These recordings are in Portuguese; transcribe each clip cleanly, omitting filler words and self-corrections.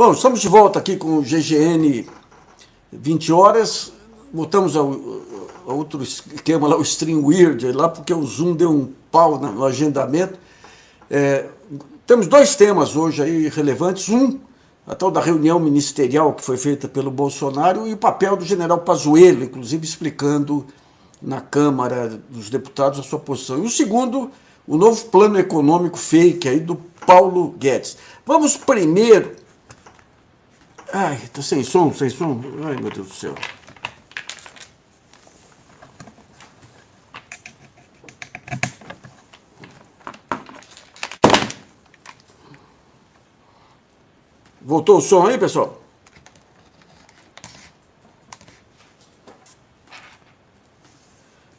Bom, estamos de volta aqui com o GGN 20 horas. Voltamos ao outro esquema lá, o StreamYard, lá porque o Zoom deu um pau no agendamento. Temos dois temas hoje aí relevantes. Um, a tal da reunião ministerial que foi feita pelo Bolsonaro e o papel do general Pazuello, inclusive explicando na Câmara dos Deputados a sua posição. E o segundo, o novo plano econômico fake aí do Paulo Guedes. Vamos primeiro... Ai, tá sem som, sem som. Ai, meu Deus do céu. Voltou o som aí, pessoal?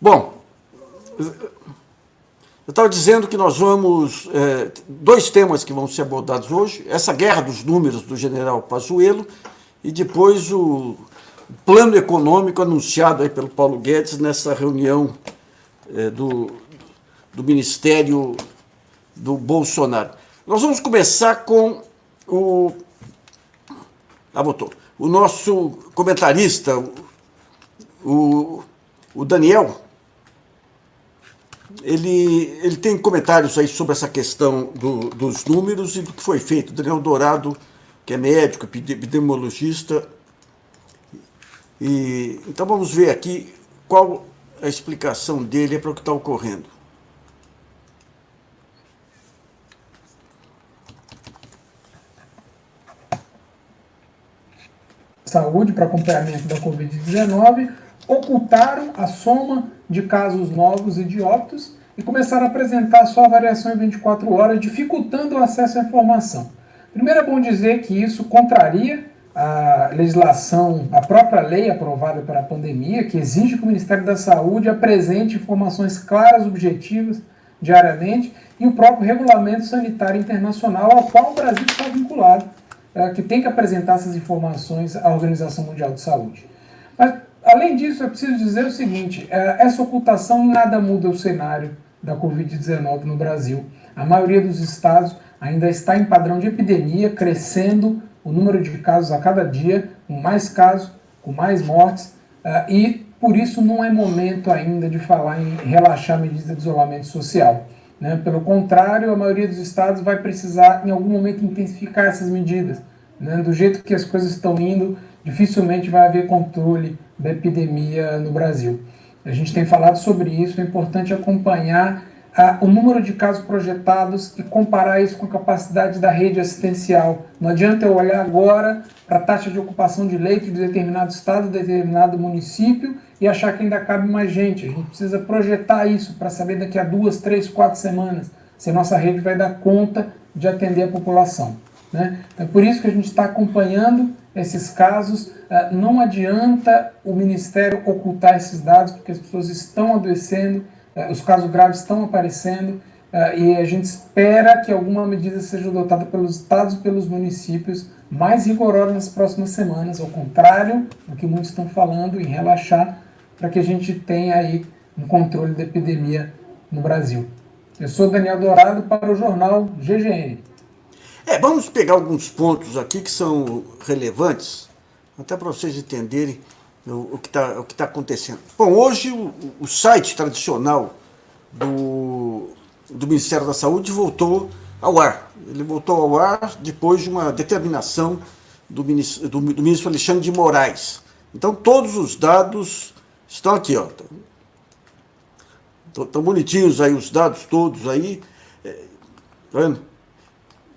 Bom, eu estava dizendo que nós vamos... dois temas que vão ser abordados hoje. Essa guerra dos números do general Pazuello e depois o plano econômico anunciado aí pelo Paulo Guedes nessa reunião do Ministério do Bolsonaro. Nós vamos começar com o nosso comentarista, o Daniel. Ele tem comentários aí sobre essa questão dos números e do que foi feito. O Daniel Dourado, que é médico, epidemiologista. Então vamos ver aqui qual a explicação dele para o que está ocorrendo. Saúde para acompanhamento da Covid-19 ocultaram a soma de casos novos e de óbitos e começaram a apresentar só a variação em 24 horas, dificultando o acesso à informação. Primeiro é bom dizer que isso contraria a legislação, a própria lei aprovada para a pandemia, que exige que o Ministério da Saúde apresente informações claras, objetivas, diariamente, e o próprio Regulamento Sanitário Internacional, ao qual o Brasil está vinculado, que tem que apresentar essas informações à Organização Mundial de Saúde. Mas, além disso, é preciso dizer o seguinte, essa ocultação em nada muda o cenário da Covid-19 no Brasil. A maioria dos estados ainda está em padrão de epidemia, crescendo o número de casos a cada dia, com mais casos, com mais mortes, e por isso não é momento ainda de falar em relaxar medidas de isolamento social. Né? Pelo contrário, a maioria dos estados vai precisar, em algum momento, intensificar essas medidas. Né? Do jeito que as coisas estão indo, dificilmente vai haver controle da epidemia no Brasil. A gente tem falado sobre isso, é importante acompanhar o número de casos projetados e comparar isso com a capacidade da rede assistencial. Não adianta eu olhar agora para a taxa de ocupação de leito de determinado estado, de determinado município e achar que ainda cabe mais gente. A gente precisa projetar isso para saber daqui a 2, 3, 4 semanas se a nossa rede vai dar conta de atender a população. Né? É por isso que a gente está acompanhando esses casos. Não adianta o Ministério ocultar esses dados, porque as pessoas estão adoecendo, os casos graves estão aparecendo, e a gente espera que alguma medida seja adotada pelos estados e pelos municípios mais rigorosa nas próximas semanas, ao contrário do que muitos estão falando, em relaxar, para que a gente tenha aí um controle da epidemia no Brasil. Eu sou Daniel Dourado para o jornal GGN. Vamos pegar alguns pontos aqui que são relevantes, até para vocês entenderem o que tá acontecendo. Bom, hoje o site tradicional do Ministério da Saúde voltou ao ar. Ele voltou ao ar depois de uma determinação do ministro Alexandre de Moraes. Então, todos os dados estão aqui, ó. Estão bonitinhos aí, os dados todos aí. Tá vendo?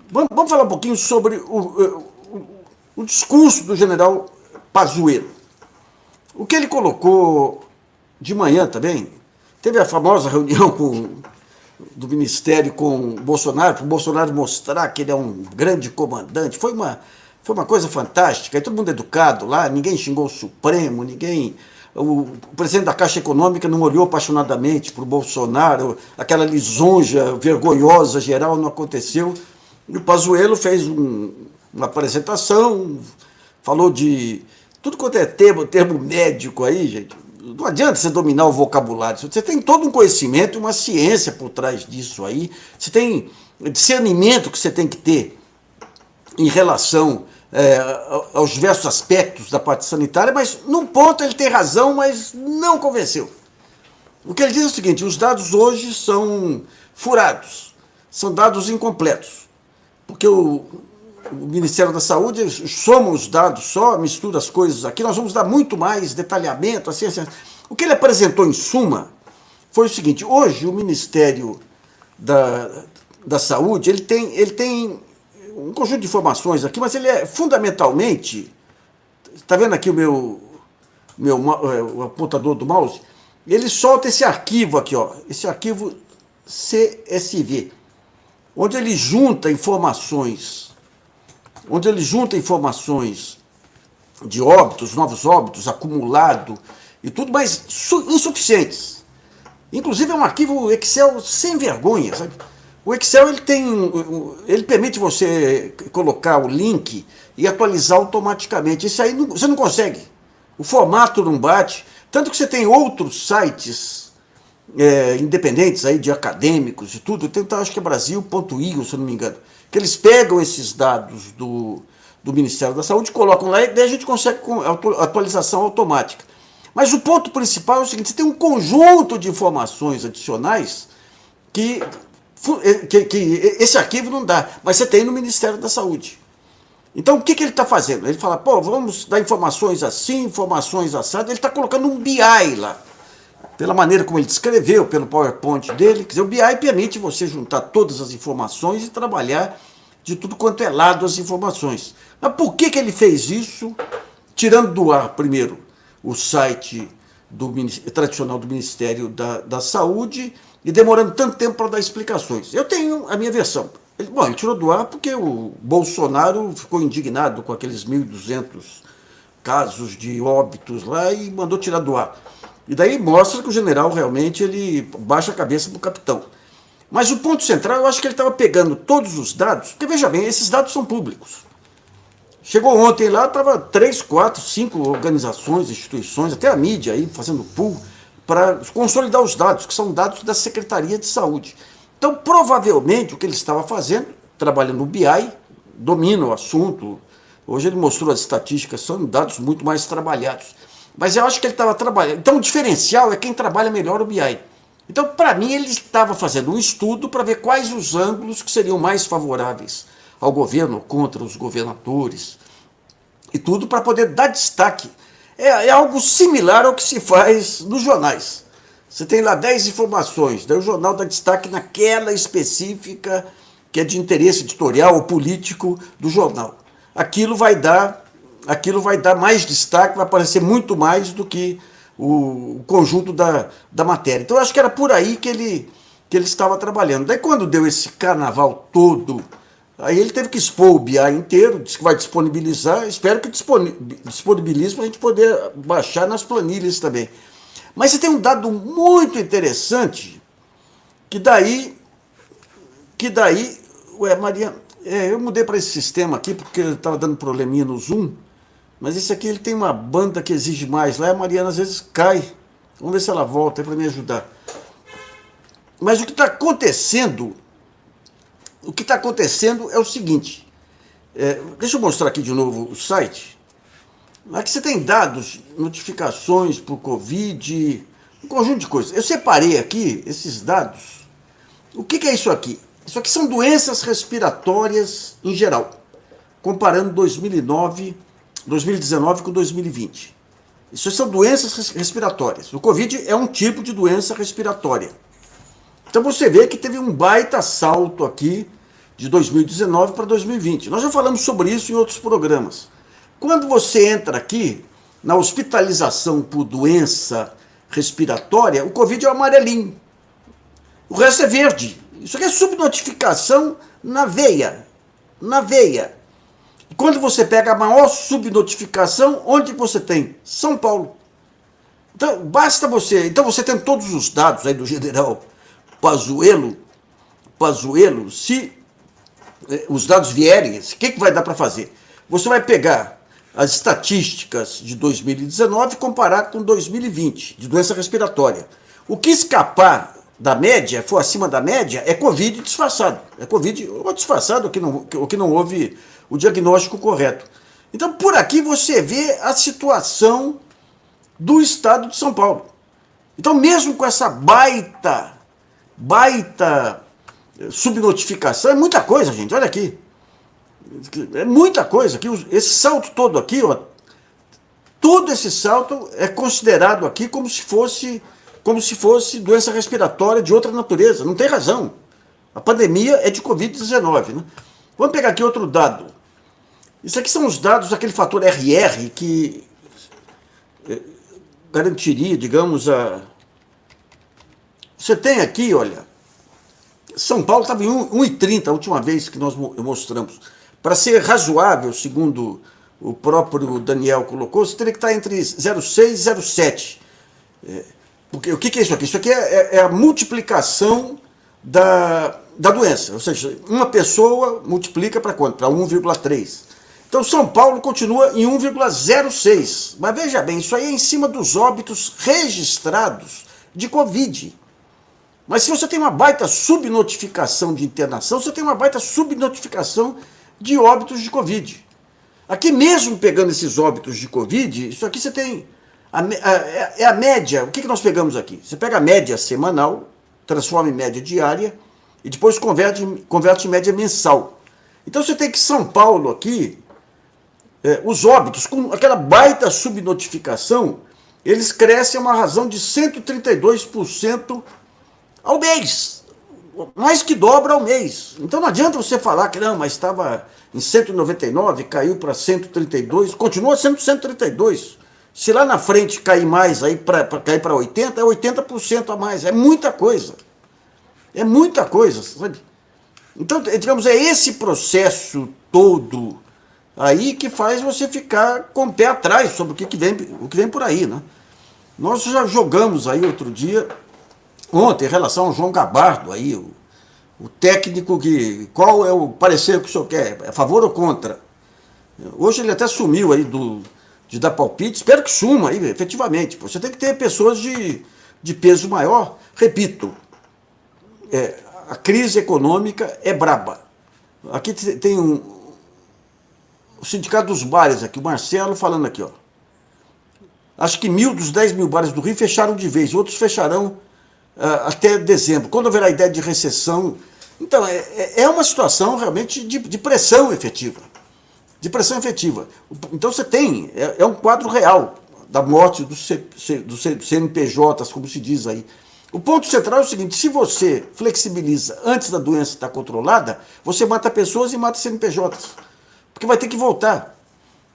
Vamos falar um pouquinho sobre o discurso do general Pazuello. O que ele colocou de manhã também, teve a famosa reunião do Ministério com o Bolsonaro, para o Bolsonaro mostrar que ele é um grande comandante. Foi uma coisa fantástica, e todo mundo educado lá, ninguém xingou o Supremo, o presidente da Caixa Econômica não olhou apaixonadamente para o Bolsonaro, aquela lisonja vergonhosa geral não aconteceu. E o Pazuello fez uma apresentação, falou de tudo quanto é termo médico aí, gente. Não adianta você dominar o vocabulário, você tem todo um conhecimento, uma ciência por trás disso aí, você tem discernimento que você tem que ter em relação aos diversos aspectos da parte sanitária, mas num ponto ele tem razão, mas não convenceu. O que ele diz é o seguinte: os dados hoje são furados, são dados incompletos, porque o Ministério da Saúde soma os dados só, mistura as coisas aqui, nós vamos dar muito mais detalhamento, assim. O que ele apresentou em suma foi o seguinte: hoje o Ministério da Saúde, ele tem um conjunto de informações aqui, mas ele é fundamentalmente, está vendo aqui o apontador do mouse? Ele solta esse arquivo aqui, ó, esse arquivo CSV, onde ele junta informações, de óbitos, novos óbitos, acumulado e tudo, mas insuficientes. Inclusive é um arquivo Excel sem vergonha, sabe? O Excel ele permite você colocar o link e atualizar automaticamente. Isso aí você não consegue. O formato não bate. Tanto que você tem outros sites independentes aí, de acadêmicos e tudo. Tem, acho que é Brasil.io, se eu não me engano, que eles pegam esses dados do Ministério da Saúde, colocam lá e daí a gente consegue com atualização automática. Mas o ponto principal é o seguinte: você tem um conjunto de informações adicionais que esse arquivo não dá, mas você tem no Ministério da Saúde. Então o que ele está fazendo? Ele fala, vamos dar informações assim, informações assadas. Ele está colocando um BI lá, pela maneira como ele descreveu, pelo PowerPoint dele. Quer dizer, o BI permite você juntar todas as informações e trabalhar de tudo quanto é lado as informações. Mas por que ele fez isso, tirando do ar, primeiro, o site tradicional do Ministério da Saúde e demorando tanto tempo para dar explicações? Eu tenho a minha versão. Ele tirou do ar porque o Bolsonaro ficou indignado com aqueles 1.200 casos de óbitos lá e mandou tirar do ar. E daí mostra que o general realmente ele baixa a cabeça para o capitão. Mas o ponto central, eu acho que ele estava pegando todos os dados, porque veja bem, esses dados são públicos. Chegou ontem lá, estava 3, 4, 5 organizações, instituições, até a mídia aí fazendo pool para consolidar os dados, que são dados da Secretaria de Saúde. Então, provavelmente, o que ele estava fazendo, trabalhando no BI, domina o assunto. Hoje ele mostrou as estatísticas, são dados muito mais trabalhados. Mas eu acho que ele estava trabalhando. Então, o diferencial é quem trabalha melhor o BI. Então, para mim, ele estava fazendo um estudo para ver quais os ângulos que seriam mais favoráveis ao governo, contra os governadores, e tudo para poder dar destaque. É algo similar ao que se faz nos jornais. Você tem lá 10 informações, daí o jornal dá destaque naquela específica que é de interesse editorial ou político do jornal. Aquilo vai dar mais destaque, vai aparecer muito mais do que o conjunto da matéria. Então eu acho que era por aí que ele estava trabalhando. Daí quando deu esse carnaval todo, aí ele teve que expor o BI inteiro, disse que vai disponibilizar, espero que disponibilize para a gente poder baixar nas planilhas também. Mas você tem um dado muito interessante, que daí, Maria, eu mudei para esse sistema aqui, porque estava dando probleminha no Zoom, mas esse aqui ele tem uma banda que exige mais, lá a Mariana às vezes cai, vamos ver se ela volta para me ajudar. Mas o que está acontecendo é o seguinte, deixa eu mostrar aqui de novo o site. Aqui você tem dados, notificações por Covid, um conjunto de coisas. Eu separei aqui esses dados. O que é isso aqui? Isso aqui são doenças respiratórias em geral, comparando 2019 com 2020. Isso são doenças respiratórias. O Covid é um tipo de doença respiratória. Então você vê que teve um baita salto aqui de 2019 para 2020. Nós já falamos sobre isso em outros programas. Quando você entra aqui na hospitalização por doença respiratória, o Covid é o amarelinho. O resto é verde. Isso aqui é subnotificação na veia. Na veia. E quando você pega a maior subnotificação, onde você tem? São Paulo. Então, basta você... Então você tem todos os dados aí do general Pazuello, se os dados vierem, o que vai dar para fazer? Você vai pegar as estatísticas de 2019 e comparar com 2020, de doença respiratória. O que escapar da média, for acima da média, é Covid disfarçado. É Covid ou disfarçado, ou que não houve o diagnóstico correto. Então, por aqui você vê a situação do estado de São Paulo. Então, mesmo com essa baita subnotificação, é muita coisa, gente, olha aqui. É muita coisa. Esse salto todo aqui, ó, todo esse salto é considerado aqui como se fosse doença respiratória de outra natureza. Não tem razão. A pandemia é de Covid-19. Né? Vamos pegar aqui outro dado. Isso aqui são os dados daquele fator RR que garantiria, digamos, Você tem aqui, olha, São Paulo estava em 1,30 a última vez que nós mostramos. Para ser razoável, segundo o próprio Daniel colocou, você teria que estar entre 0,6 e 0,7. Porque o que é isso aqui? Isso aqui é a multiplicação da doença. Ou seja, uma pessoa multiplica para quanto? Para 1,3. Então, São Paulo continua em 1,06. Mas veja bem, isso aí é em cima dos óbitos registrados de Covid. Mas se você tem uma baita subnotificação de internação, você tem uma baita subnotificação de óbitos de Covid. Aqui mesmo pegando esses óbitos de Covid, isso aqui você tem... É a média. O que nós pegamos aqui? Você pega a média semanal, transforma em média diária e depois converte em média mensal. Então você tem que São Paulo aqui, os óbitos, com aquela baita subnotificação, eles crescem a uma razão de 132% ao mês. Mais que dobra ao mês. Então não adianta você falar que não, mas estava em 199, caiu para 132, continua sendo 132. Se lá na frente cair mais, aí para cair para 80, é 80% a mais. É muita coisa. É muita coisa, sabe? Então, digamos, é esse processo todo aí que faz você ficar com o pé atrás sobre o que vem por aí, né? Nós já jogamos aí outro dia, ontem, em relação ao João Gabardo, aí, o técnico qual é o parecer que o senhor quer? É a favor ou contra? Hoje ele até sumiu aí de dar palpite, espero que suma aí, efetivamente. Você tem que ter pessoas de peso maior. Repito, a crise econômica é braba. Aqui tem o Sindicato dos Bares, aqui, o Marcelo falando aqui, ó. Acho que 1.000 dos 10 mil bares do Rio fecharam de vez, outros fecharão até dezembro. Quando houver a ideia de recessão... Então, é uma situação realmente de pressão efetiva. De pressão efetiva. Então você tem, é um quadro real da morte dos CNPJs, como se diz aí. O ponto central é o seguinte: se você flexibiliza antes da doença estar controlada, você mata pessoas e mata CNPJs. Porque vai ter que voltar.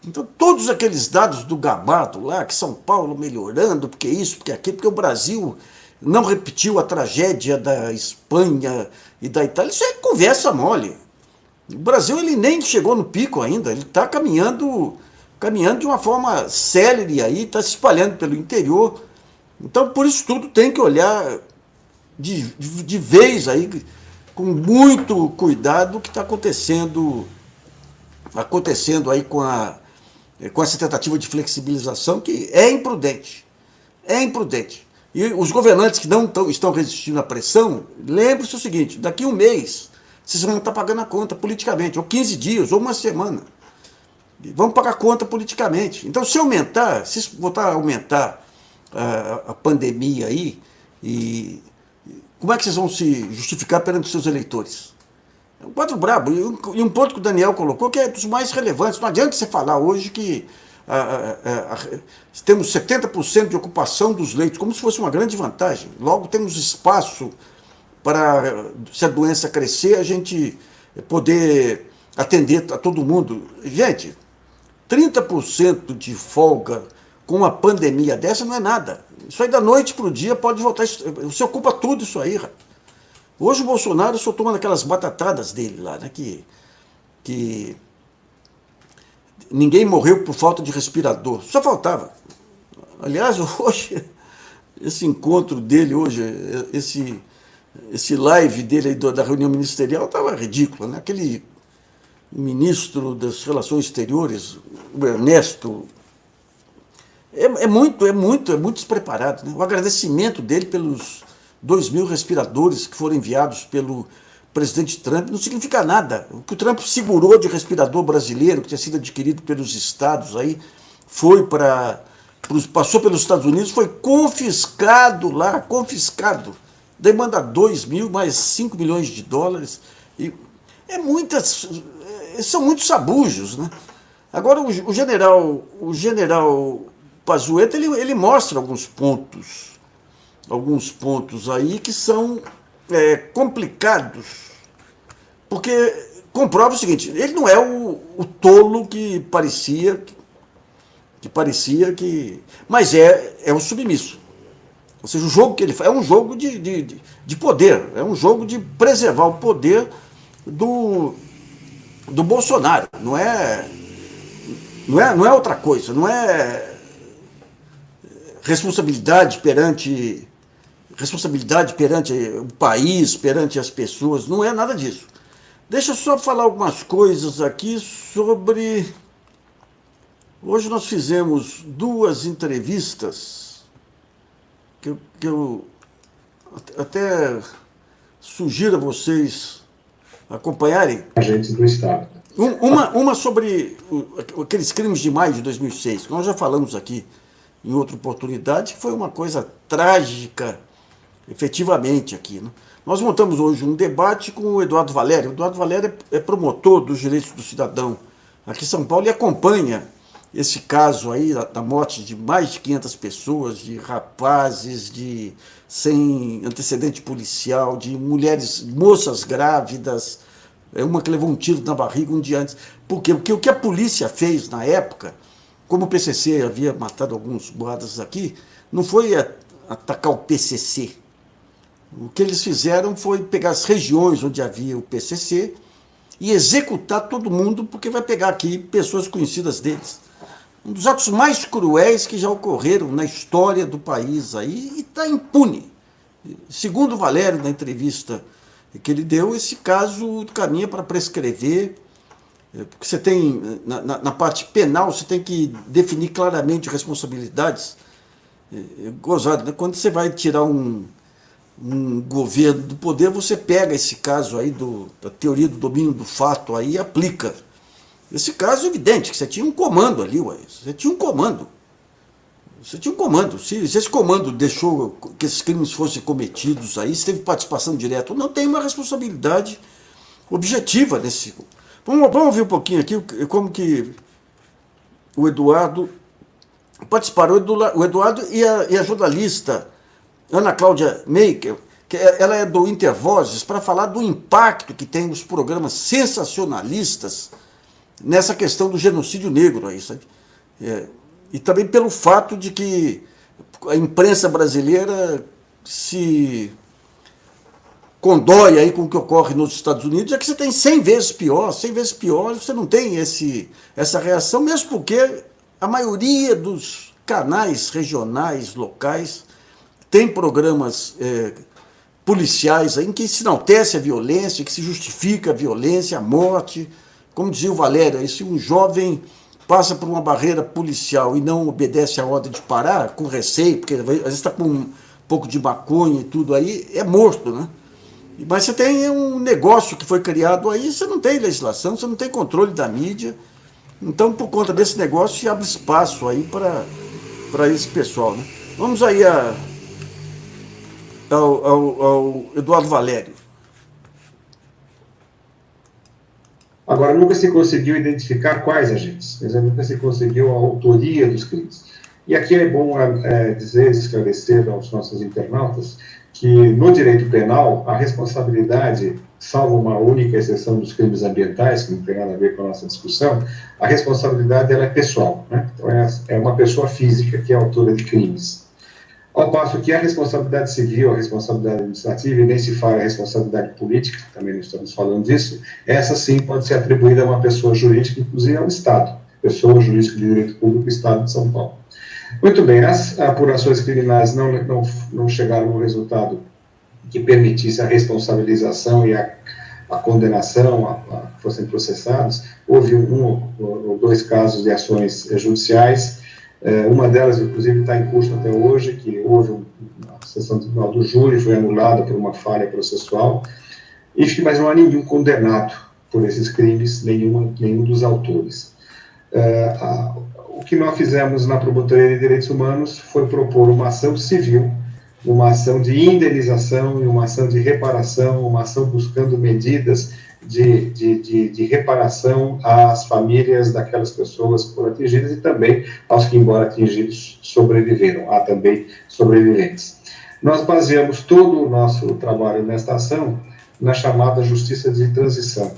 Então todos aqueles dados do Gabardo lá, que São Paulo melhorando, porque isso, porque aquilo, porque o Brasil não repetiu a tragédia da Espanha e da Itália, isso é conversa mole. O Brasil ele nem chegou no pico ainda, ele está caminhando de uma forma célere aí, está se espalhando pelo interior. Então, por isso tudo, tem que olhar de vez aí, com muito cuidado, o que está acontecendo aí com essa tentativa de flexibilização, que é imprudente. É imprudente. E os governantes que não estão resistindo à pressão, lembre-se o seguinte: daqui a um mês, vocês vão estar pagando a conta politicamente, ou 15 dias, ou uma semana. Vamos pagar a conta politicamente. Então, se voltar a aumentar a pandemia aí, como é que vocês vão se justificar perante os seus eleitores? É um quadro brabo. E um ponto que o Daniel colocou, que é dos mais relevantes. Não adianta você falar hoje que temos 70% de ocupação dos leitos, como se fosse uma grande vantagem. Logo, temos espaço para, se a doença crescer, a gente poder atender a todo mundo. Gente, 30% de folga com uma pandemia dessa não é nada. Isso aí da noite para o dia pode voltar. Você ocupa tudo isso aí. Hoje o Bolsonaro só toma aquelas batatadas dele lá, né? Que ninguém morreu por falta de respirador. Só faltava. Aliás, hoje, esse encontro dele hoje, esse live dele aí da reunião ministerial estava ridículo, né? Aquele ministro das Relações Exteriores, o Ernesto, é muito despreparado, né? O agradecimento dele pelos 2.000 respiradores que foram enviados presidente Trump não significa nada. O que o Trump segurou de respirador brasileiro, que tinha sido adquirido pelos estados, aí, passou pelos Estados Unidos, foi confiscado lá, confiscado. Demanda 2 mil, mais 5 milhões de dólares. E são muitos sabujos, né? Agora, o general Pazuello, ele mostra alguns pontos aí que são complicados, porque comprova o seguinte: ele não é o tolo que parecia, mas é o submisso. Ou seja, o jogo que ele faz é um jogo de poder, é um jogo de preservar o poder do Bolsonaro. Não é outra coisa, não é responsabilidade perante o país, perante as pessoas, não é nada disso. Deixa eu só falar algumas coisas aqui sobre... Hoje nós fizemos 2 entrevistas que eu até sugiro a vocês acompanharem. Agentes do Estado. Uma sobre aqueles crimes de maio de 2006, que nós já falamos aqui em outra oportunidade, que foi uma coisa trágica, efetivamente, aqui, né? Nós montamos hoje um debate com o Eduardo Valério. O Eduardo Valério é promotor dos direitos do cidadão aqui em São Paulo e acompanha esse caso aí da morte de mais de 500 pessoas, de rapazes sem antecedente policial, de mulheres, moças grávidas, uma que levou um tiro na barriga um dia antes. Por quê? Porque o que a polícia fez na época, como o PCC havia matado alguns guardas aqui, não foi atacar o PCC. O que eles fizeram foi pegar as regiões onde havia o PCC e executar todo mundo, porque vai pegar aqui pessoas conhecidas deles. Um dos atos mais cruéis que já ocorreram na história do país aí, e está impune. Segundo o Valério, na entrevista que ele deu, esse caso caminha para prescrever, porque você tem, na parte penal, você tem que definir claramente responsabilidades. Gozado, né? Quando você vai tirar um governo do poder, você pega esse caso aí da teoria do domínio do fato aí e aplica. Esse caso é evidente, que você tinha um comando ali, ué. Você tinha um comando. Se esse comando deixou que esses crimes fossem cometidos aí, se teve participação direta, não tem uma responsabilidade objetiva nesse. Vamos ouvir um pouquinho aqui como que o Eduardo participaram. O Eduardo e a jornalista Ana Cláudia Maker, que ela é do Intervozes, para falar do impacto que tem os programas sensacionalistas nessa questão do genocídio negro aí, sabe? E também pelo fato de que a imprensa brasileira se condói aí com o que ocorre nos Estados Unidos, é que você tem 100 vezes pior, você não tem essa reação, mesmo porque a maioria dos canais regionais, locais, tem programas policiais aí em que se enaltece a violência, que se justifica a violência, a morte. Como dizia o Valério, se um jovem passa por uma barreira policial e não obedece a ordem de parar, com receio, porque às vezes está com um pouco de maconha e tudo aí, é morto, né? Mas você tem um negócio que foi criado aí, você não tem legislação, você não tem controle da mídia. Então, por conta desse negócio, se abre espaço aí para esse pessoal, né? Vamos aí ao Eduardo Valério. Agora, nunca se conseguiu identificar quais agentes, nunca se conseguiu a autoria dos crimes. E aqui é bom esclarecer aos nossos internautas que no direito penal a responsabilidade, salvo uma única exceção dos crimes ambientais, que não tem nada a ver com a nossa discussão, a responsabilidade ela é pessoal, né? Então é uma pessoa física que é autora de crimes. Ao passo que a responsabilidade civil, a responsabilidade administrativa, e nem se fala a responsabilidade política, também não estamos falando disso, essa sim pode ser atribuída a uma pessoa jurídica, inclusive ao Estado, pessoa jurídica de direito público, Estado de São Paulo. Muito bem, as apurações criminais não chegaram a um resultado que permitisse a responsabilização e a condenação, que fossem processados. Houve 1 ou 2 casos de ações judiciais. Uma delas, inclusive, está em curso até hoje, que houve uma sessão tribunal do júri, foi anulada por uma falha processual. Enfim, mas não há nenhum condenado por esses crimes, nenhum dos autores. O que nós fizemos na Promotoria de Direitos Humanos foi propor uma ação civil, uma ação de indenização e uma ação de reparação, uma ação buscando medidas de reparação às famílias daquelas pessoas que foram atingidas e também aos que, embora atingidos, sobreviveram. Há também sobreviventes. Nós baseamos todo o nosso trabalho nesta ação na chamada Justiça de Transição,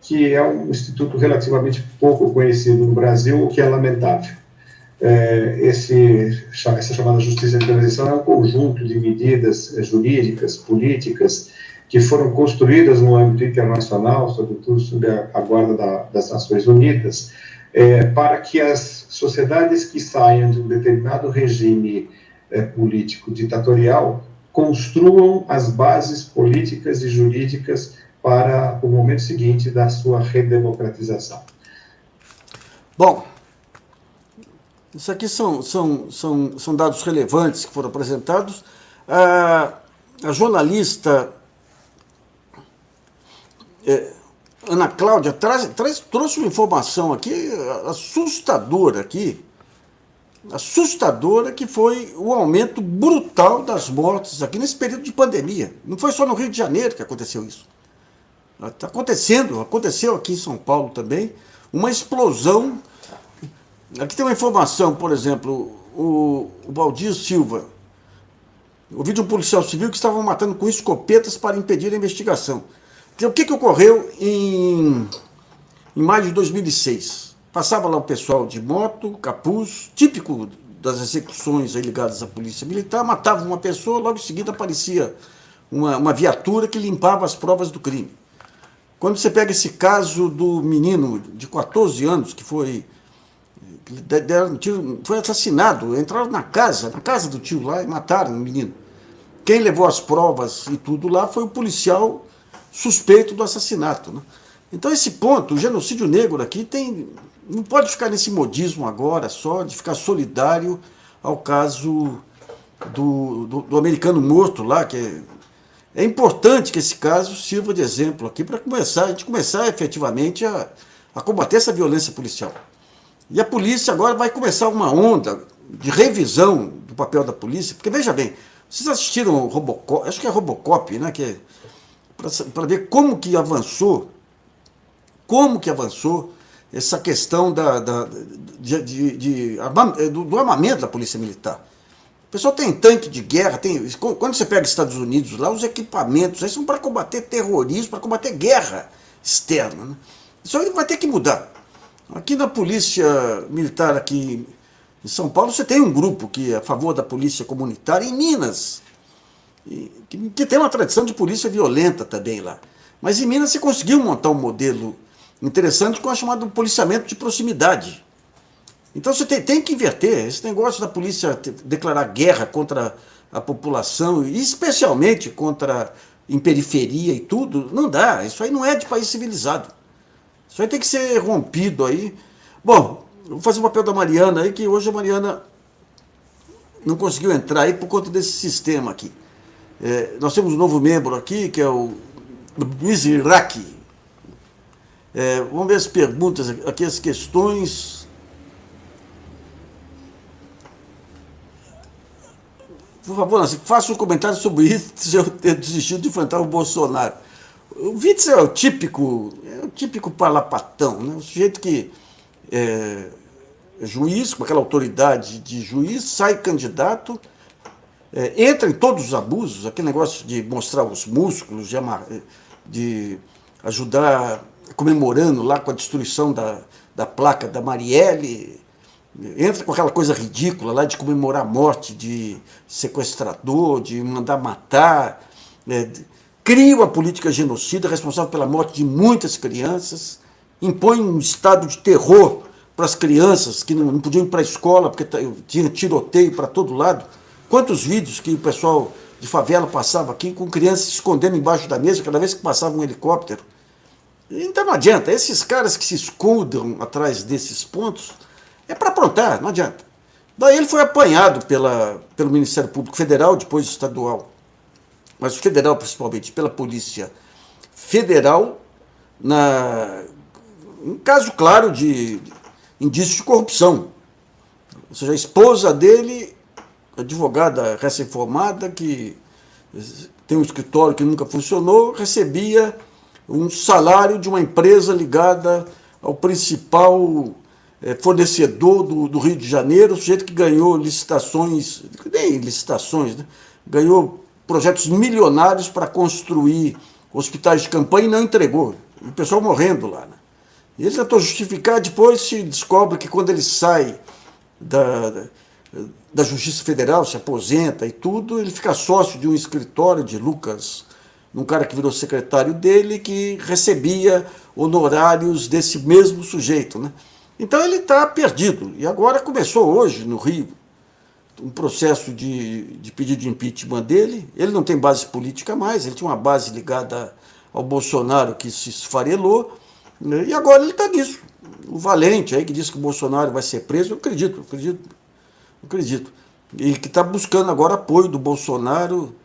que é um instituto relativamente pouco conhecido no Brasil, o que é lamentável. Essa chamada Justiça de Transição é um conjunto de medidas jurídicas, políticas, que foram construídas no âmbito internacional, sobretudo sob a guarda das Nações Unidas, para que as sociedades que saiam de um determinado regime político ditatorial construam as bases políticas e jurídicas para o momento seguinte da sua redemocratização. Bom, isso aqui são dados relevantes que foram apresentados. A jornalista Ana Cláudia trouxe uma informação aqui assustadora que foi o aumento brutal das mortes aqui nesse período de pandemia. Não foi só no Rio de Janeiro que aconteceu isso. Está aconteceu aqui em São Paulo também, uma explosão. Aqui tem uma informação, por exemplo, o Valdir Silva, ouvi de um policial civil que estavam matando com escopetas para impedir a investigação. Então, o que ocorreu em maio de 2006? Passava lá o pessoal de moto, capuz, típico das execuções aí ligadas à polícia militar, matava uma pessoa, logo em seguida aparecia uma viatura que limpava as provas do crime. Quando você pega esse caso do menino de 14 anos que foi assassinado, entraram na casa do tio lá e mataram o menino. Quem levou as provas e tudo lá foi o policial suspeito do assassinato, né? Então esse ponto, o genocídio negro aqui não pode ficar nesse modismo agora só de ficar solidário ao caso do americano morto lá, que é importante que esse caso sirva de exemplo aqui para a gente começar efetivamente a combater essa violência policial. E a polícia agora vai começar uma onda de revisão do papel da polícia, porque veja bem, vocês assistiram Robocop, acho que é Robocop, né, que é para ver como que avançou essa questão do armamento da polícia militar. O pessoal tem tanque de guerra, quando você pega os Estados Unidos lá, os equipamentos aí são para combater terrorismo, para combater guerra externa, né? Isso aí vai ter que mudar. Aqui na polícia militar aqui em São Paulo, você tem um grupo que é a favor da polícia comunitária em Minas, que tem uma tradição de polícia violenta também lá. Mas em Minas você conseguiu montar um modelo interessante com a chamada policiamento de proximidade. Então você tem que inverter esse negócio da polícia declarar guerra contra a população, e especialmente em periferia e tudo, não dá. Isso aí não é de país civilizado. Isso aí tem que ser rompido aí. Bom, eu vou fazer o papel da Mariana aí, que hoje a Mariana não conseguiu entrar aí por conta desse sistema aqui. Nós temos um novo membro aqui, que é o Luiz Iraque. Vamos ver as perguntas aqui, as questões. Por favor, faça um comentário sobre isso, se eu ter desistido de enfrentar o Bolsonaro. O Witzel é o típico parlapatão, né? O sujeito que é juiz, com aquela autoridade de juiz, sai candidato, entra em todos os abusos, aquele negócio de mostrar os músculos, de ajudar comemorando lá com a destruição da placa da Marielle, entra com aquela coisa ridícula lá de comemorar a morte de sequestrador, de mandar matar, cria uma política genocida responsável pela morte de muitas crianças, impõe um estado de terror para as crianças que não podiam ir para a escola porque tinha tiroteio para todo lado. Quantos vídeos que o pessoal de favela passava aqui com crianças se escondendo embaixo da mesa cada vez que passava um helicóptero. Então não adianta, esses caras que se escondam atrás desses pontos é para aprontar, não adianta. Daí ele foi apanhado pelo Ministério Público Federal, depois estadual, mas o federal principalmente, pela Polícia federal, um caso claro de indício de corrupção. Ou seja, a esposa dele, advogada recém-formada, que tem um escritório que nunca funcionou, recebia um salário de uma empresa ligada ao principal fornecedor do Rio de Janeiro, o sujeito que ganhou licitações, nem licitações, né? Ganhou projetos milionários para construir hospitais de campanha e não entregou. O pessoal morrendo lá, né? E ele tentou justificar, depois se descobre que quando ele sai da Justiça Federal, se aposenta e tudo, ele fica sócio de um escritório de Lucas, um cara que virou secretário dele, que recebia honorários desse mesmo sujeito, né? Então ele está perdido. E agora começou hoje, no Rio, um processo de pedido de impeachment dele. Ele não tem base política mais, ele tinha uma base ligada ao Bolsonaro que se esfarelou, né? E agora ele está nisso. O Valente aí que diz que o Bolsonaro vai ser preso, eu acredito. E que está buscando agora apoio do Bolsonaro.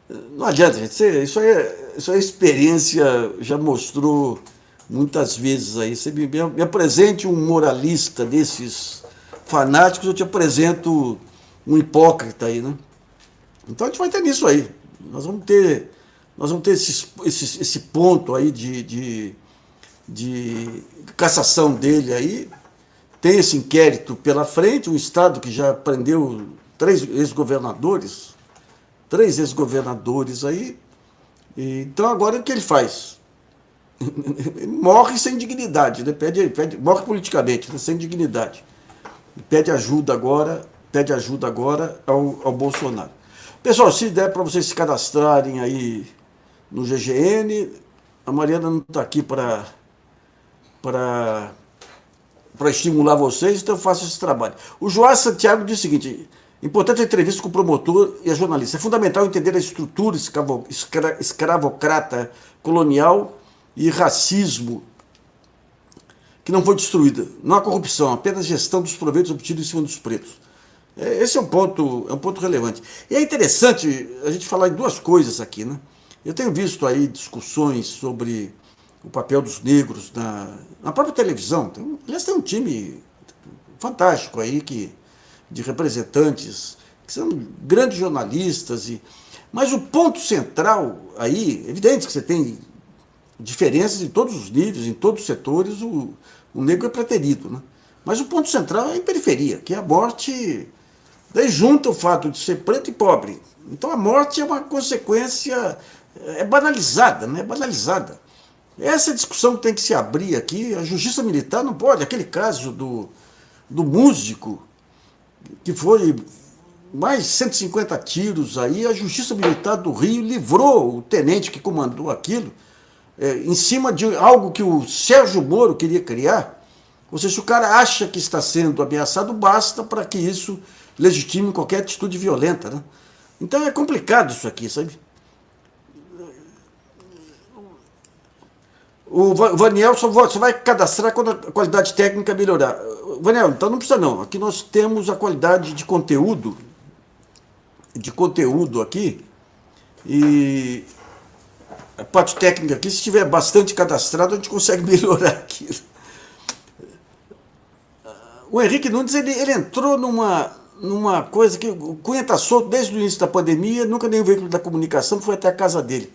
Não adianta, gente. Isso aí é experiência, já mostrou muitas vezes aí. Você me apresente um moralista desses fanáticos, eu te apresento um hipócrita aí, né? Então a gente vai ter nisso aí. Nós vamos ter esse ponto aí de cassação dele aí. Tem esse inquérito pela frente, um Estado que já prendeu 3 ex-governadores aí. Então agora o que ele faz? Morre sem dignidade, né? Morre politicamente, né? Sem dignidade. Pede ajuda agora ao Bolsonaro. Pessoal, se der para vocês se cadastrarem aí no GGN, a Mariana não está aqui para estimular vocês, então eu faço esse trabalho. O Joás Santiago diz o seguinte: importante a entrevista com o promotor e a jornalista. É fundamental entender a estrutura escravocrata colonial e racismo que não foi destruída. Não há corrupção, apenas gestão dos proveitos obtidos em cima dos pretos. Esse é um ponto relevante. E é interessante a gente falar em 2 coisas aqui, né? Eu tenho visto aí discussões sobre o papel dos negros na própria televisão. Aliás, tem um time fantástico aí de representantes que são grandes jornalistas. Mas o ponto central aí, evidente que você tem diferenças em todos os níveis, em todos os setores, o negro é preterido, né? Mas o ponto central é a periferia, que é a morte. Daí junta o fato de ser preto e pobre. Então a morte é uma consequência, banalizada, né? Banalizada. Essa discussão que tem que se abrir aqui. A justiça militar não pode. Aquele caso do músico, que foi mais de 150 tiros aí, a justiça militar do Rio livrou o tenente que comandou aquilo, em cima de algo que o Sérgio Moro queria criar. Ou seja, se o cara acha que está sendo ameaçado, basta para que isso legitime qualquer atitude violenta, né? Então é complicado isso aqui, sabe? O Vaniel só vai cadastrar quando a qualidade técnica melhorar. Vaniel, então não precisa não. Aqui nós temos a qualidade de conteúdo aqui, e a parte técnica aqui, se estiver bastante cadastrado, a gente consegue melhorar aquilo. O Henrique Nunes, ele entrou numa coisa que o Cunha está solto desde o início da pandemia, nunca nem o veículo da comunicação foi até a casa dele.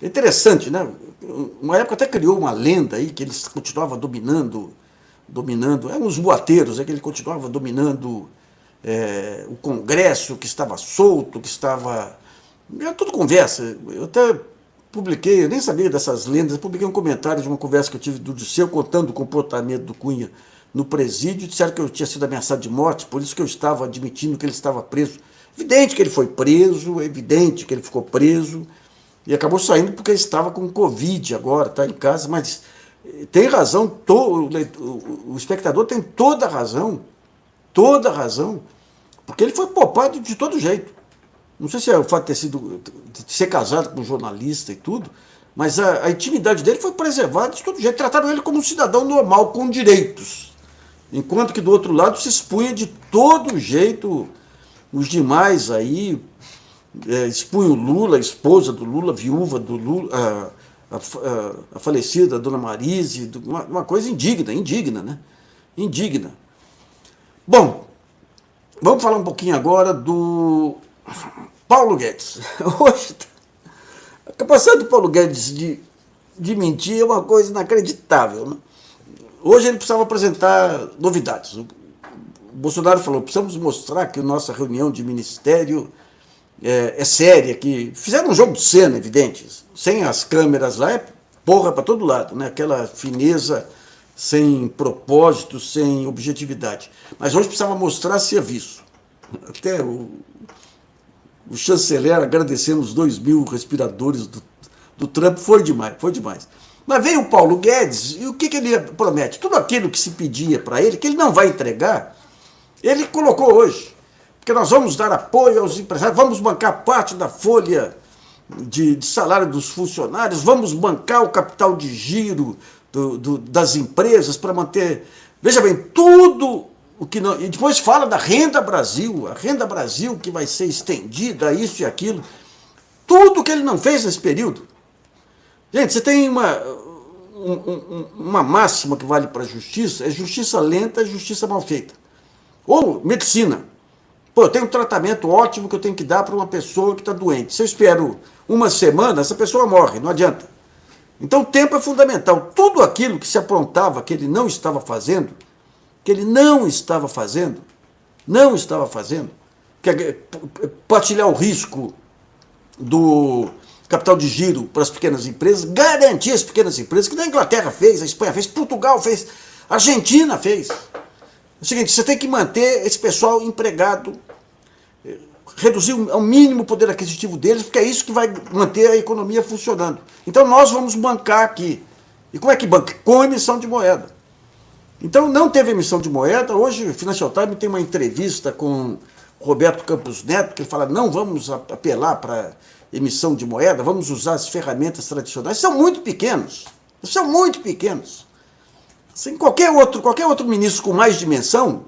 É interessante, né? Uma época até criou uma lenda aí que ele continuava dominando, uns boateiros, que ele continuava dominando o Congresso, que estava solto, que estava... Era tudo conversa. Eu até publiquei, eu nem sabia dessas lendas, eu publiquei um comentário de uma conversa que eu tive do Disseu, contando o comportamento do Cunha no presídio. Disseram que eu tinha sido ameaçado de morte, por isso que eu estava admitindo que ele estava preso. Evidente que ele foi preso, evidente que ele ficou preso, e acabou saindo porque ele estava com Covid agora, está em casa, mas tem razão, o espectador tem toda a razão, porque ele foi poupado de todo jeito. Não sei se é o fato de ser casado com um jornalista e tudo, mas a intimidade dele foi preservada de todo jeito. Trataram ele como um cidadão normal, com direitos. Enquanto que do outro lado se expunha de todo jeito os demais aí, expunha o Lula, a esposa do Lula, a viúva do Lula, a falecida Dona Marise, uma coisa indigna, né? Indigna. Bom, vamos falar um pouquinho agora do Paulo Guedes. Hoje, a capacidade do Paulo Guedes de mentir é uma coisa inacreditável, né? Hoje ele precisava apresentar novidades. O Bolsonaro falou, precisamos mostrar que a nossa reunião de ministério é séria, que fizeram um jogo de cena, evidente, sem as câmeras lá, é porra para todo lado, né? Aquela fineza sem propósito, sem objetividade. Mas hoje precisava mostrar serviço. Até o chanceler agradecendo os 2.000 respiradores do Trump, foi demais. Mas veio o Paulo Guedes, e o que ele promete? Tudo aquilo que se pedia para ele, que ele não vai entregar, ele colocou hoje. Porque nós vamos dar apoio aos empresários, vamos bancar parte da folha de salário dos funcionários, vamos bancar o capital de giro das empresas para manter... Veja bem, tudo o que não... E depois fala da Renda Brasil, a Renda Brasil que vai ser estendida, isso e aquilo. Tudo que ele não fez nesse período. Gente, você tem uma máxima que vale para a justiça, é justiça lenta e justiça mal feita. Ou medicina. Pô, eu tenho um tratamento ótimo que eu tenho que dar para uma pessoa que está doente. Se eu espero uma semana, essa pessoa morre, não adianta. Então o tempo é fundamental. Tudo aquilo que se aprontava que ele não estava fazendo, que é partilhar o risco do capital de giro para as pequenas empresas, garantir as pequenas empresas, que na Inglaterra fez, a Espanha fez, Portugal fez, a Argentina fez. É o seguinte, você tem que manter esse pessoal empregado, reduzir ao mínimo o poder aquisitivo deles, porque é isso que vai manter a economia funcionando. Então nós vamos bancar aqui. E como é que banca? Com emissão de moeda. Então não teve emissão de moeda. Hoje o Financial Times tem uma entrevista com Roberto Campos Neto, que ele fala, não vamos apelar para emissão de moeda, vamos usar as ferramentas tradicionais. São muito pequenos. Assim, qualquer outro ministro com mais dimensão,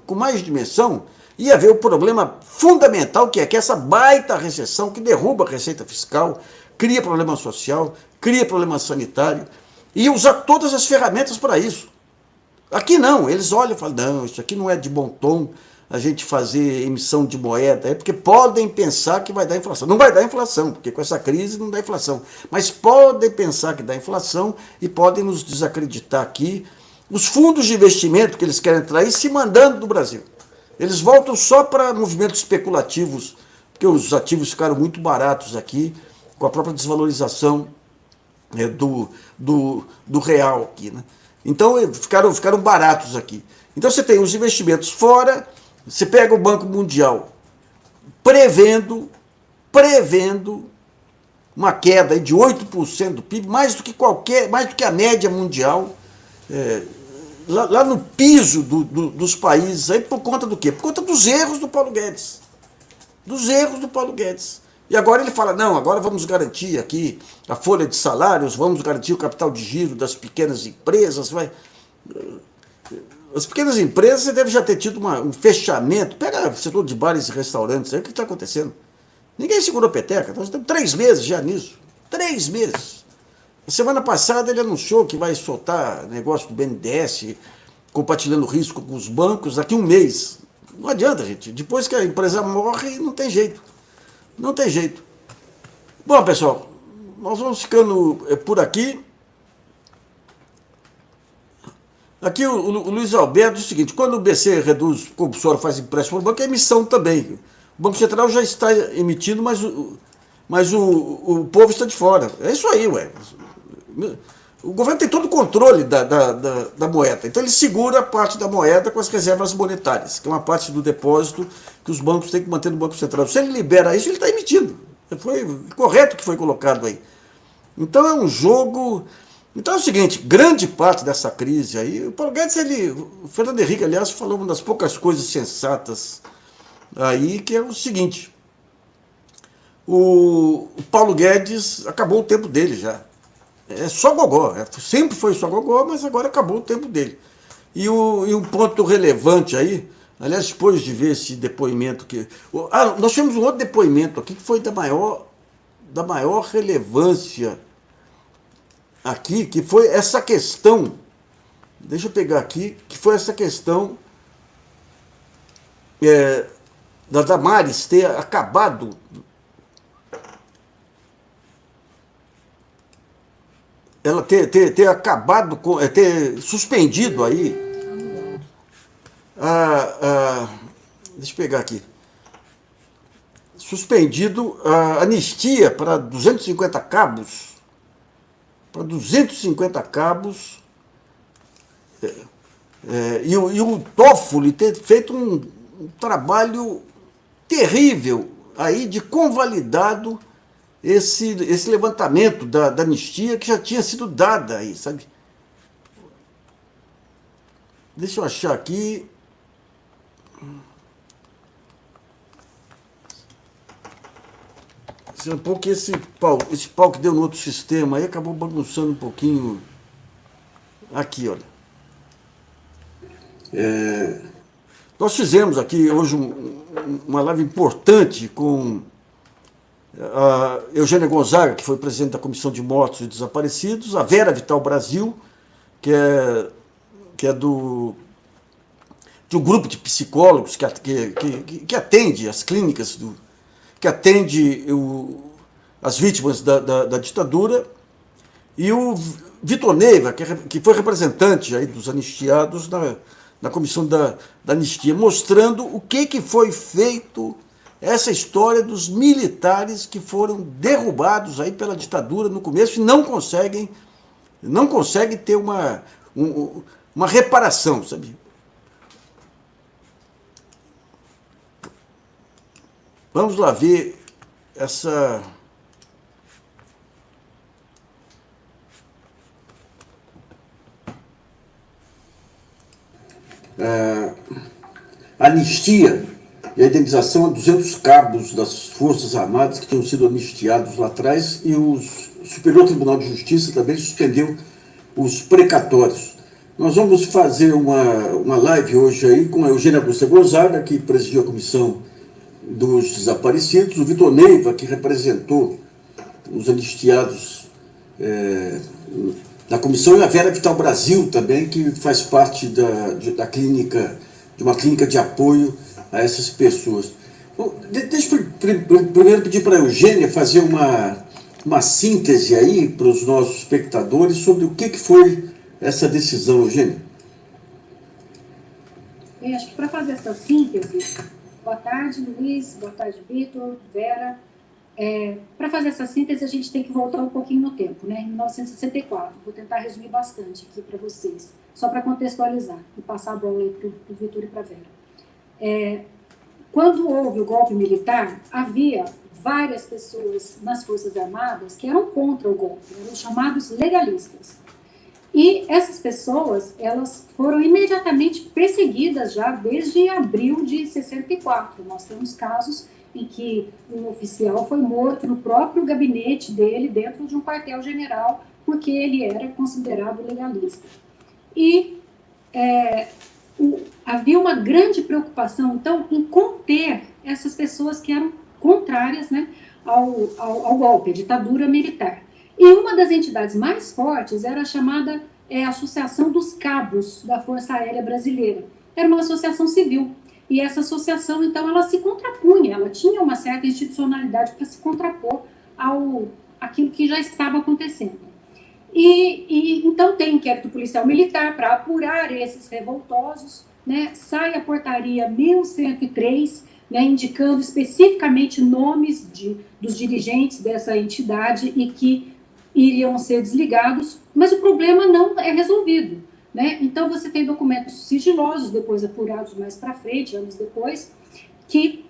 ia ver o problema fundamental que é essa baita recessão que derruba a receita fiscal, cria problema social, cria problema sanitário, e usar todas as ferramentas para isso. Aqui não, eles olham e falam, não, isso aqui não é de bom tom a gente fazer emissão de moeda, é porque podem pensar que vai dar inflação. Não vai dar inflação, porque com essa crise não dá inflação, mas podem pensar que dá inflação e podem nos desacreditar aqui. Os fundos de investimento que eles querem trair se mandando do Brasil. Eles voltam só para movimentos especulativos, porque os ativos ficaram muito baratos aqui, com a própria desvalorização do real aqui, né? Então ficaram baratos aqui. Então você tem os investimentos fora, você pega o Banco Mundial prevendo uma queda de 8% do PIB, mais do que a média mundial, lá no piso dos países, aí por conta do quê? Por conta dos erros do Paulo Guedes. E agora ele fala, não, agora vamos garantir aqui a folha de salários, vamos garantir o capital de giro das pequenas empresas. As pequenas empresas, você deve já ter tido um fechamento. Pega o setor de bares e restaurantes, aí o que está acontecendo? Ninguém segurou peteca, nós estamos 3 meses já nisso. 3 meses. A semana passada ele anunciou que vai soltar negócio do BNDES, compartilhando risco com os bancos, daqui 1 mês. Não adianta, gente. Depois que a empresa morre, não tem jeito. Não tem jeito. Bom, pessoal, nós vamos ficando por aqui. Aqui o Luiz Alberto diz o seguinte, quando o BC reduz compulsório, faz empréstimo para o banco, é emissão também. O Banco Central já está emitindo, mas o povo está de fora. É isso aí, ué. O governo tem todo o controle da moeda, então ele segura parte da moeda com as reservas monetárias, que é uma parte do depósito que os bancos têm que manter no Banco Central. Se ele libera isso, ele está emitindo. Foi correto o que foi colocado aí. Então é um jogo... Então é o seguinte, grande parte dessa crise aí, o Paulo Guedes, o Fernando Henrique, aliás, falou uma das poucas coisas sensatas aí, que é o seguinte, o Paulo Guedes acabou o tempo dele já. É só gogó, sempre foi só gogó, mas agora acabou o tempo dele. E um ponto relevante aí, aliás, depois de ver esse depoimento nós tivemos um outro depoimento aqui que foi da maior relevância. aqui, que foi essa questão, deixa eu pegar aqui, que foi essa questão da Damares ter acabado, ela ter acabado, ter suspendido aí, deixa eu pegar aqui, suspendido a anistia para 250 cabos, e o Toffoli ter feito um trabalho terrível aí de convalidado esse levantamento da anistia que já tinha sido dada aí, sabe? Deixa eu achar aqui. Um pouco esse pau que deu no outro sistema aí acabou bagunçando um pouquinho. Aqui, olha. Nós fizemos aqui hoje uma live importante com a Eugênia Gonzaga, que foi presidente da Comissão de Mortos e Desaparecidos, a Vera Vital Brasil, que é de um grupo de psicólogos que atende as clínicas, que atende as vítimas da ditadura, e o Vitor Neiva, que foi representante aí dos anistiados na comissão da anistia, mostrando o que foi feito, essa história dos militares que foram derrubados aí pela ditadura no começo e não conseguem ter uma reparação, sabe? Vamos lá ver essa... anistia e a indenização a 200 cabos das Forças Armadas que tinham sido anistiados lá atrás, e o Superior Tribunal de Justiça também suspendeu os precatórios. Nós vamos fazer uma live hoje aí com a Eugênia Gonzaga, que presidiu a Comissão dos Desaparecidos, o Vitor Neiva, que representou os anistiados da comissão, e a Vera Vital Brasil também, que faz parte da clínica, de uma clínica de apoio a essas pessoas. Bom, deixa eu primeiro pedir para a Eugênia fazer uma síntese aí para os nossos espectadores sobre o que foi essa decisão, Eugênia. Acho que para fazer essa síntese, boa tarde, Luiz, boa tarde, Vitor, Vera. Para fazer essa síntese, a gente tem que voltar um pouquinho no tempo, né? Em 1964. Vou tentar resumir bastante aqui para vocês, só para contextualizar e passar a bola para o Vitor e para a Vera. Quando houve o golpe militar, havia várias pessoas nas Forças Armadas que eram contra o golpe, eram chamados legalistas. E essas pessoas, elas foram imediatamente perseguidas já desde abril de 64. Nós temos casos em que um oficial foi morto no próprio gabinete dele, dentro de um quartel-general, porque ele era considerado legalista. E havia uma grande preocupação, então, em conter essas pessoas que eram contrárias, né, ao golpe, à ditadura militar. E uma das entidades mais fortes era a chamada Associação dos Cabos da Força Aérea Brasileira. Era uma associação civil. E essa associação, então, ela se contrapunha, ela tinha uma certa institucionalidade para se contrapor àquilo que já estava acontecendo. Então tem inquérito policial militar para apurar esses revoltosos, né? Sai a portaria 1103, né, indicando especificamente nomes dos dirigentes dessa entidade e que iriam ser desligados, mas o problema não é resolvido, né? Então você tem documentos sigilosos, depois apurados mais para frente, anos depois, que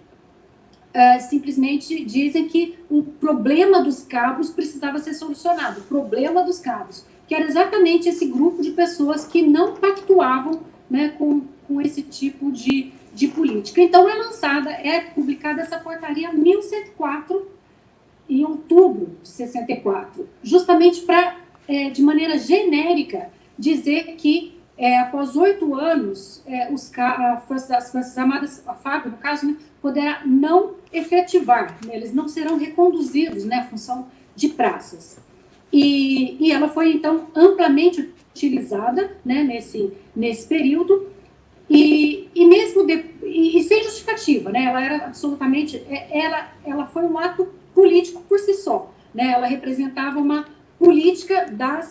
simplesmente dizem que o problema dos cabos precisava ser solucionado. O problema dos cabos, que era exatamente esse grupo de pessoas que não pactuavam, né, com esse tipo de política. Então é publicada essa portaria 1104 em outubro de 64, justamente para, de maneira genérica, dizer que após 8 anos, as Forças Armadas, a FAB, no caso, né, poderá não efetivar, né, eles não serão reconduzidos, né, à função de praças. e ela foi, então, amplamente utilizada, né, nesse período, e mesmo e sem justificativa, né, ela era absolutamente, ela foi um ato político por si só, né, ela representava uma política da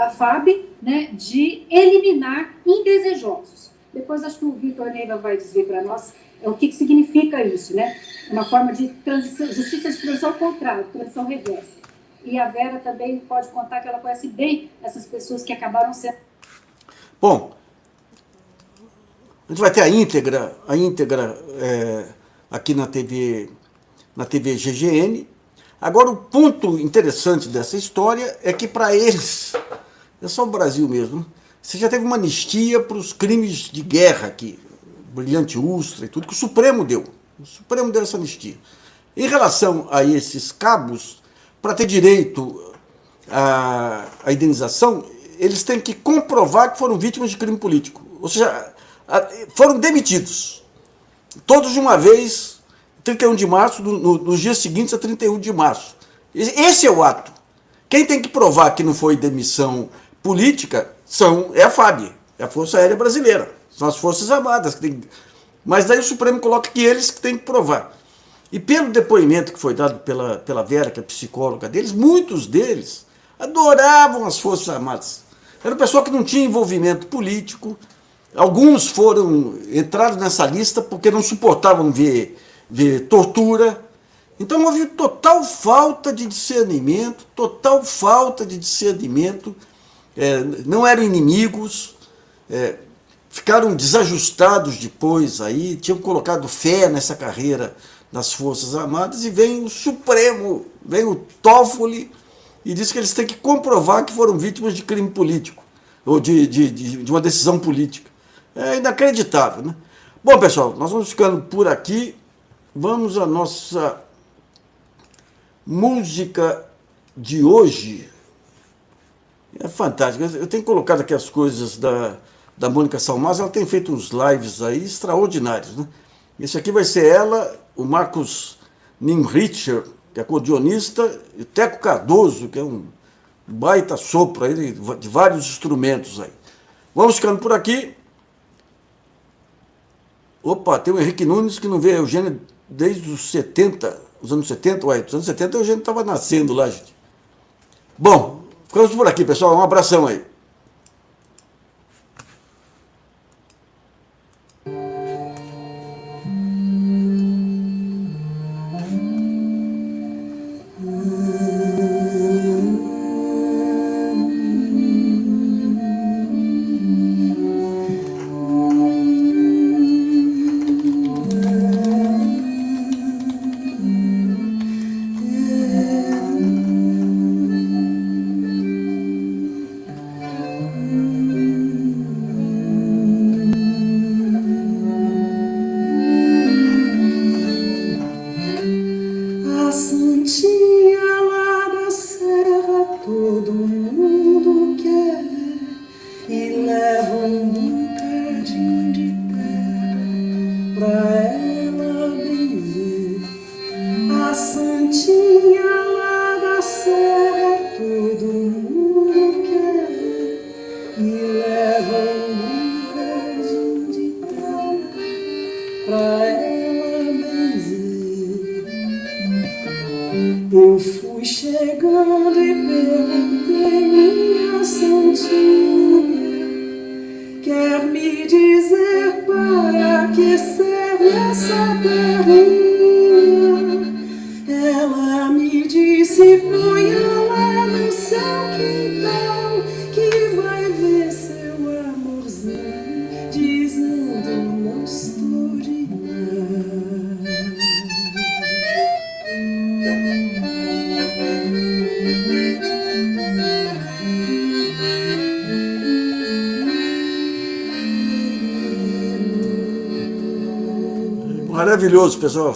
FAB, né, de eliminar indesejosos. Depois acho que o Vitor Neiva vai dizer para nós o que significa isso, né? Uma forma de transição, justiça de transição ao contrário, transição reversa. E a Vera também pode contar que ela conhece bem essas pessoas que acabaram sendo... Bom, a gente vai ter a íntegra aqui na TV GGN. Agora, o ponto interessante dessa história é que, para eles, é só o Brasil mesmo, você já teve uma anistia para os crimes de guerra aqui, Brilhante Ustra e tudo, que o Supremo deu. O Supremo deu essa anistia. Em relação a esses cabos, para ter direito à indenização, eles têm que comprovar que foram vítimas de crime político. Ou seja, foram demitidos. Todos de uma vez, 31 de março, nos dias seguintes a 31 de março. Esse é o ato. Quem tem que provar que não foi demissão política é a FAB, é a Força Aérea Brasileira. São as Forças Armadas. Mas daí o Supremo coloca que eles que têm que provar. E pelo depoimento que foi dado pela Vera, que é psicóloga deles, muitos deles adoravam as Forças Armadas. Era um pessoal que não tinha envolvimento político. Alguns entraram nessa lista porque não suportavam ver tortura. Então houve total falta de discernimento, não eram inimigos, ficaram desajustados depois aí, tinham colocado fé nessa carreira das Forças Armadas, e vem o Supremo, vem o Toffoli e diz que eles têm que comprovar que foram vítimas de crime político, ou de uma decisão política. É inacreditável, né? Bom, pessoal, nós vamos ficando por aqui. Vamos à nossa música de hoje. É fantástica. Eu tenho colocado aqui as coisas da Mônica Salmazo. Ela tem feito uns lives aí extraordinários, né? Esse aqui vai ser ela, o Marcos Nimricher, que é acordeonista, e o Teco Cardoso, que é um baita sopro aí de vários instrumentos aí. Vamos ficando por aqui. Opa, tem o Henrique Nunes, que não vê a Eugênia desde os 70, os anos 70, os anos 70 a Eugênia estava nascendo lá, gente. Bom, ficamos por aqui, pessoal. Um abração aí. Eu fui chegando e perguntei, minha santinha, quer me dizer para que serve essa terrinha? Ela me disse, ponha lá no seu quintal, que vai ver seu amorzinho, dizendo não estou de nada. Maravilhoso, pessoal.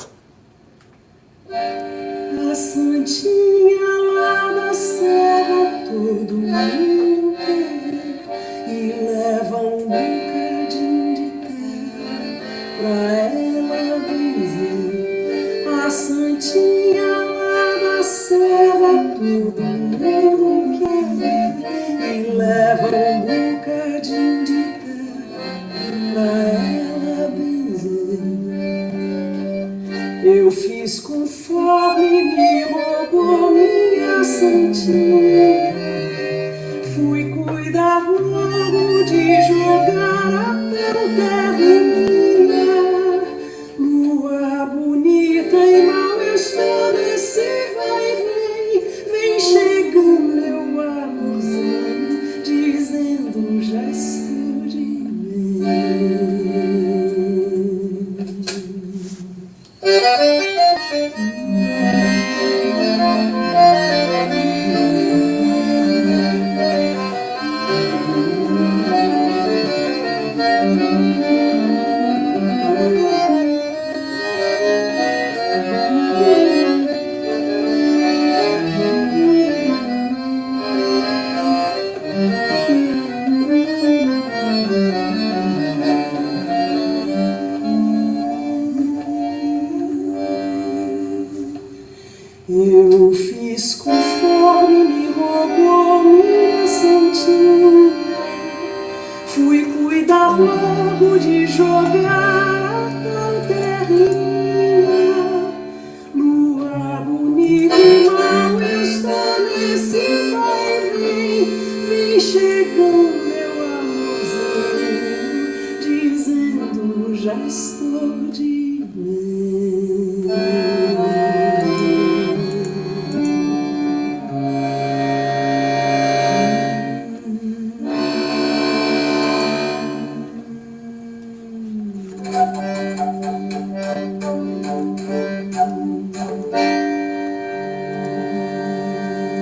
A santinha lá na serra, todo mundo quer ver, e leva um bocadinho de terra pra ela benzer. A santinha lá na serra, todo santinho. Fui cuidar logo de jogar até o terrinha. Lua bonita e mal estou nesse vai e vem chegando meu amorzão, dizendo já estou de bem. Eu fiz conforme me rogou minha santinha. Fui cuidar logo de jogar até o terrinha. Lua bonita e mal estou nesse vai e vem chegando meu amorzão, dizendo já estou de bem.